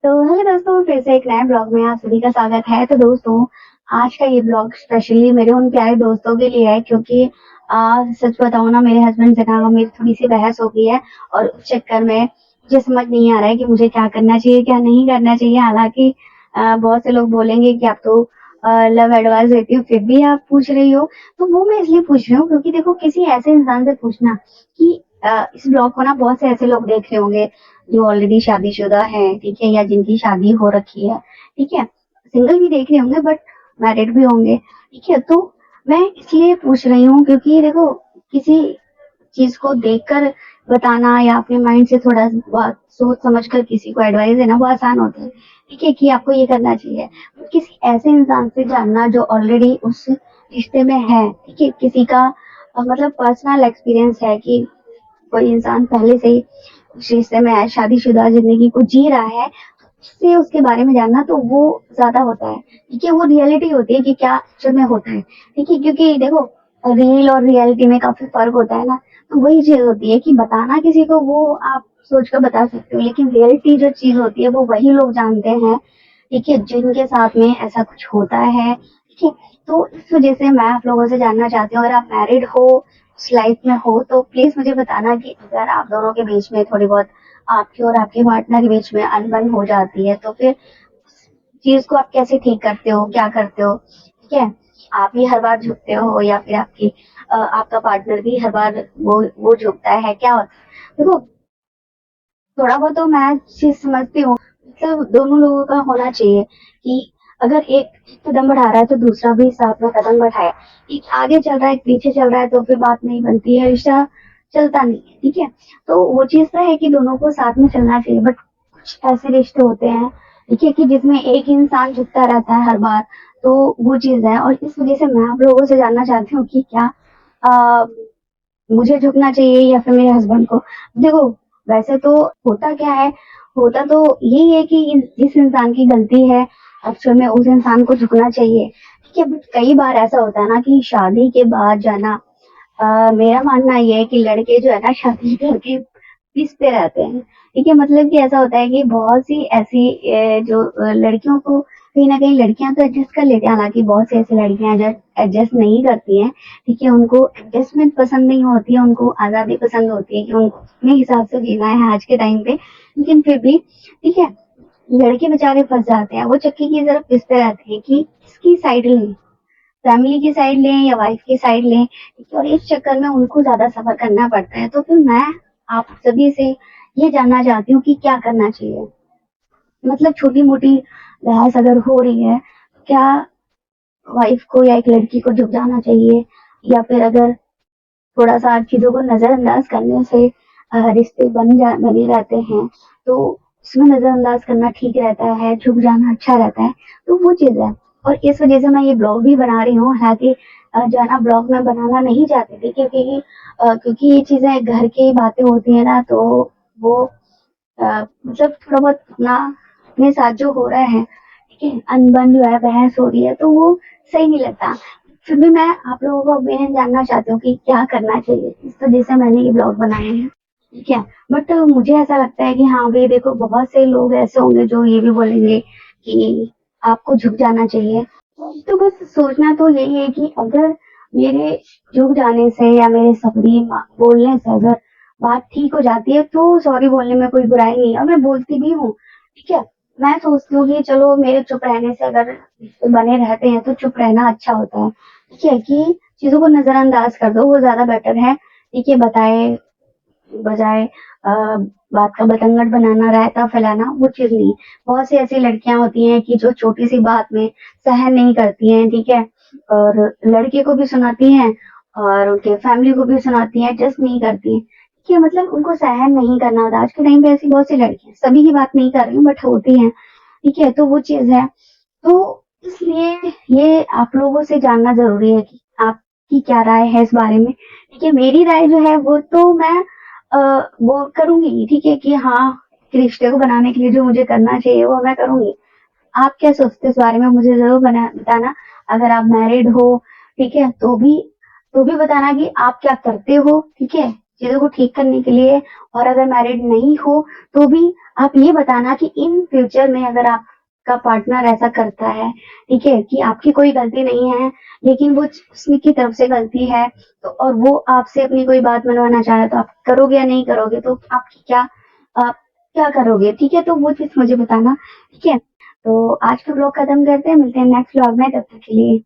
तो हेलो दोस्तों, फिर से एक नए ब्लॉग में आप सभी का स्वागत है। तो दोस्तों, आज का ये ब्लॉग स्पेशली मेरे उन प्यारे दोस्तों के लिए है, क्योंकि सच बताऊं ना, मेरे हस्बैंड से ना मेरी थोड़ी सी बहस हो गई है। और उस चक्कर में मुझे समझ नहीं आ रहा है कि मुझे क्या करना चाहिए, क्या नहीं करना चाहिए। हालांकि बहुत से लोग बोलेंगे कि आप तो लव एडवाइस देती हो, फिर भी आप पूछ रही हो। तो वो मैं इसलिए पूछ रही हूँ क्योंकि देखो, किसी ऐसे इंसान से पूछना कि इस ब्लॉग को ना बहुत से ऐसे लोग देख रहे होंगे जो ऑलरेडी शादीशुदा है, ठीक है, या जिनकी शादी हो रखी है, ठीक है। सिंगल भी देख रहे होंगे, बट मैरिड भी होंगे, ठीक है। तो मैं इसलिए पूछ रही हूँ क्योंकि देखो, किसी चीज को देखकर बताना या अपने माइंड से थोड़ा बहुत सोच समझ कर किसी को एडवाइस देना वो आसान होता है, ठीक है, कि आपको ये करना चाहिए। किसी ऐसे इंसान से जानना जो ऑलरेडी उस रिश्ते में है, ठीक है, किसी का मतलब पर्सनल एक्सपीरियंस है कि कोई इंसान पहले से ही उस रिश्ते में है, शादीशुदा जिंदगी को जी रहा है, उससे उसके बारे में जानना तो वो ज्यादा होता है, ठीक है। वो रियलिटी होती है कि क्या एक्चुअल में होता है, ठीक है। क्योंकि देखो, रील और रियलिटी में काफी फर्क होता है ना। तो वही चीज होती है कि बताना किसी को वो आप सोच कर बता सकते हो, लेकिन रियलिटी जो चीज होती है वो वही लोग जानते हैं, ठीक है, जिनके साथ में ऐसा कुछ होता है, ठीक है। तो इस वजह से मैं आप लोगों से जानना चाहती हूँ, अगर आप मैरिड हो, उस लाइफ में हो, तो प्लीज मुझे बताना कि अगर आप दोनों के बीच में थोड़ी बहुत, आपके और आपके पार्टनर के बीच में अनबन हो जाती है, तो फिर चीज को आप कैसे ठीक करते हो, क्या करते हो, ठीक है। आप ही हर बार झुकते हो या फिर आपका पार्टनर भी हर बार वो झुकता है, क्या होता है। देखो, थोड़ा बहुत तो मैं चीज समझती हूँ, मतलब दोनों लोगों का होना चाहिए कि अगर एक कदम बढ़ा रहा है तो दूसरा भी साथ में कदम बढ़ाए। एक आगे चल रहा है, एक पीछे चल रहा है, तो फिर बात नहीं बनती है, रिश्ता चलता नहीं है, ठीक है। तो वो चीज तो है कि दोनों को साथ में चलना चाहिए, बट कुछ ऐसे रिश्ते होते हैं, ठीक है, कि जिसमें एक इंसान झुकता रहता है हर बार। तो वो चीज है, और इस वजह से मैं आप लोगों से जानना चाहती हूँ कि क्या आ, मुझे झुकना चाहिए या फिर मेरे हस्बैंड को। देखो, वैसे तो होता क्या है, होता तो यही है कि जिस इंसान की गलती है, एक्चुअल में उस इंसान को झुकना चाहिए, ठीक है। बट कई बार ऐसा होता है ना कि शादी के बाद जाना, मेरा मानना ये है कि लड़के जो है ना शादी करके पिसते रहते हैं, ठीक है। मतलब कि ऐसा होता है कि बहुत सी ऐसी जो लड़कियों को कहीं ना कहीं लड़कियां तो एडजस्ट कर लेती हैं, हालांकि बहुत सी ऐसी लड़कियां जो एडजस्ट नहीं करती हैं, ठीक है। उनको एडजस्टमेंट पसंद नहीं होती है, उनको आजादी पसंद होती है कि उनको अपने हिसाब से जीना है आज के टाइम पे। लेकिन फिर भी, ठीक है, लड़के बेचारे फंस जाते हैं, वो चक्की की तरफ पिसते रहते हैं कि किसकी साइड लें, फैमिली की साइड लें या वाइफ की साइड लें, ठीक है। और इस चक्कर में उनको ज्यादा सफर करना पड़ता है। तो फिर मैं आप सभी से ये जानना चाहती हूँ कि क्या करना चाहिए। मतलब छोटी मोटी बहस अगर हो रही है, क्या वाइफ को या एक लड़की को झुक जाना चाहिए, या फिर अगर थोड़ा सा चीजों को नजरअंदाज करने से रिश्ते बने रहते हैं, तो उसमें नजरअंदाज करना ठीक रहता है, झुक जाना अच्छा रहता है। तो वो चीज है, और इस वजह से मैं ये ब्लॉग भी बना रही हूँ। हालांकि जो है ना, ब्लॉग मैं बनाना नहीं चाहती थी, क्योंकि ये चीजें घर की बातें होती है ना, तो वो मतलब थोड़ा बहुत अपना अपने साथ जो हो रहा है, ठीक है, अनबन जो है, बहस हो रही है, तो वो सही नहीं लगता। फिर भी मैं आप लोगों का ओपिनियन जानना चाहती हूँ कि क्या करना चाहिए, इस वजह से मैंने ये ब्लॉग बनाए हैं, ठीक है। बट मुझे ऐसा लगता है कि हाँ भाई देखो, बहुत से लोग ऐसे होंगे जो ये भी बोलेंगे कि आपको झुक जाना चाहिए। तो बस सोचना तो यही है कि अगर मेरे झुक जाने से या मेरे सॉरी बोलने से अगर बात ठीक हो जाती है, तो सॉरी बोलने में कोई बुराई नहीं है, और मैं बोलती भी हूँ, ठीक है। मैं सोचती हूँ कि चलो, मेरे चुप रहने से अगर रिश्ते बने रहते हैं तो चुप रहना अच्छा होता है, ठीक है, कि चीजों को नजरअंदाज कर दो, वो ज्यादा बेटर है, ठीक है। बताए बजाय बात का बतंगड़ बनाना, रायता फैलाना, वो चीज नहीं। बहुत सी ऐसी लड़कियां होती हैं कि जो छोटी सी बात में सहन नहीं करती हैं, ठीक है, और लड़के को भी सुनाती हैं और उनके फैमिली को भी सुनाती हैं, एडजस्ट नहीं करती हैं, ठीक है। मतलब उनको सहन नहीं करना होता। आज के टाइम पे ऐसी बहुत सी लड़कियां, सभी की बात नहीं कर रही हूँ, बट होती हैं, ठीक है। तो वो चीज है। तो इसलिए ये आप लोगों से जानना जरूरी है कि आपकी क्या राय है इस बारे में, ठीक है। मेरी राय जो है वो तो मैं वो करूंगी, ठीक है, कि हाँ, रिश्ते को बनाने के लिए जो मुझे करना चाहिए वो मैं करूंगी। आप क्या सोचते हैं इस बारे में, मुझे जरूर बताना। अगर आप मैरिड हो, ठीक है, तो भी बताना कि आप क्या करते हो, ठीक है, चीज़ों को ठीक करने के लिए। और अगर मैरिड नहीं हो तो भी आप ये बताना कि इन फ्यूचर में अगर आपका पार्टनर ऐसा करता है, ठीक है, कि आपकी कोई गलती नहीं है, लेकिन वो उसने की तरफ से गलती है, तो और वो आपसे अपनी कोई बात मनवाना चाहे तो आप करोगे या नहीं करोगे? तो आपकी आप क्या करोगे? ठीक है, तो वो चीज़ मुझे बताना, ठीक है? तो आज का व्लॉग खत्म करते हैं, मिलते हैं नेक्स्ट व्लॉग में, तब तक के लिए